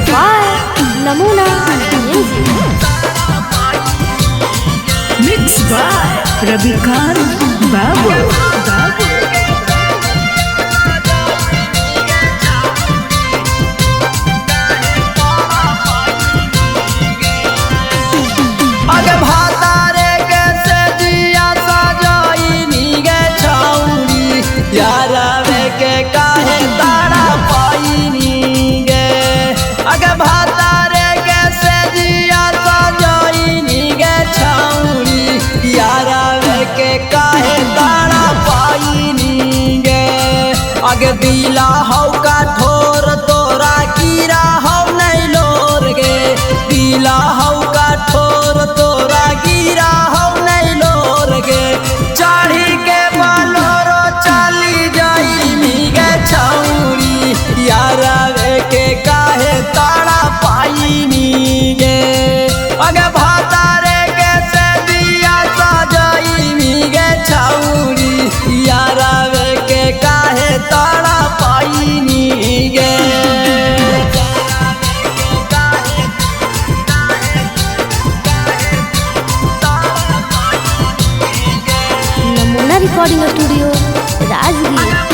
by Namuna Music. Mixed by Ravikant Babu. अगे दिला हौ का ठोर तोरा कीरा हौ नहीं लोर गे दिला हौ का ठोर तोरा गिरा हौ नहीं लोर गे चाढ़ी के बालोरो चाली जाई मीगे छौरी यारा वे के काहे ताड़ा पाई मीगे अगे भातारे के से दिया सजाई मीगे छौरी यारा वे के काहे ताड़ा पाई नीगे Namuna Recording Studio, Rajgir.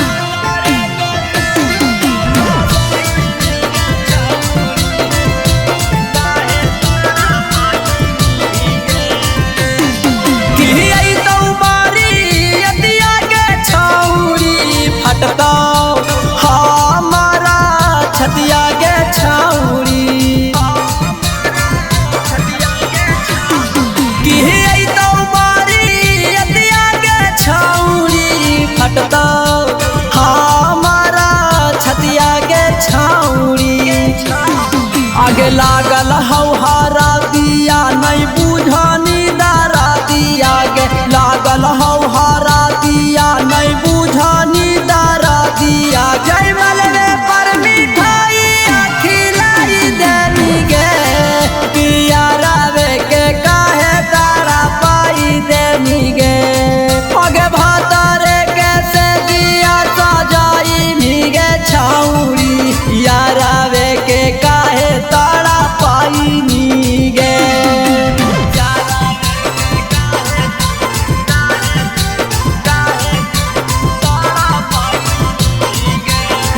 छतिया गे छौरी की तो बारी अतिया गे छौरी फटता हमारा छतिया गे छौरी आगे लागल हौ हरा दिया नहीं बुझनी दारा दिया गे लागल हौ हरा दिया नहीं बुझनी दारा दिया जय मलवे पर मिठाई खिलाई देनी गे पिया रावे के काहे तारा पाई देनी गे अगे भातारे कैसे दिया सजाई मीगे छौरी यारा वे के काहे तारा पाई मीगे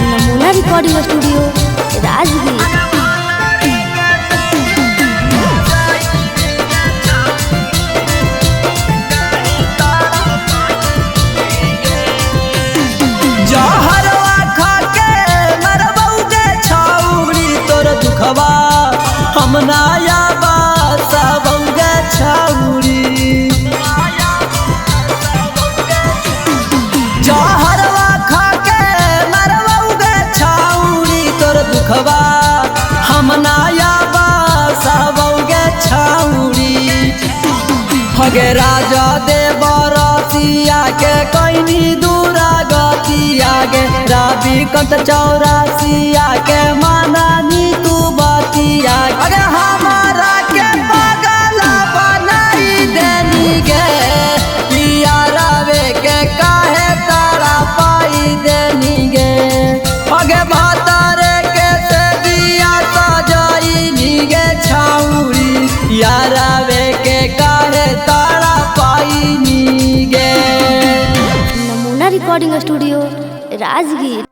Namuna Recording Studio, Rajgir. जहरवा खा के मरबौ गे छौरी तोर दुखवा हम नाया बासबौ गे छौरी जहरवा खा के मरबौ गे छौरी तोर दुखवा हम नाया बासबौ गे छौरी हगे राजा दे बरसिया के कैनी दूरा गतिया गे राबी कंत चौरासिया के मानानी तू बतिया अरे हमारा के पागल बनाई देनी गे पिया रावे के काहे तारा पाई देनी गे अगे भातारे के से दिया सजाई नीगे छौरी यारा वे के काहे तारा पाई नीगे Namuna Recording Studio, Rajgir.